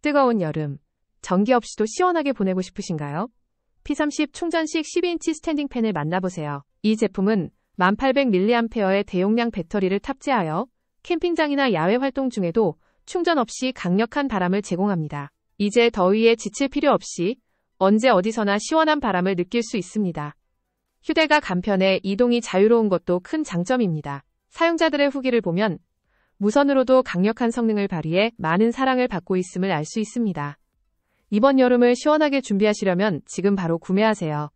뜨거운 여름, 전기 없이도 시원하게 보내고 싶으신가요? P30 충전식 12인치 스탠딩 팬을 만나보세요. 이 제품은 1800mAh의 대용량 배터리를 탑재하여 캠핑장이나 야외 활동 중에도 충전 없이 강력한 바람을 제공합니다. 이제 더위에 지칠 필요 없이 언제 어디서나 시원한 바람을 느낄 수 있습니다. 휴대가 간편해 이동이 자유로운 것도 큰 장점입니다. 사용자들의 후기를 보면 무선으로도 강력한 성능을 발휘해 많은 사랑을 받고 있음을 알 수 있습니다. 이번 여름을 시원하게 준비하시려면 지금 바로 구매하세요.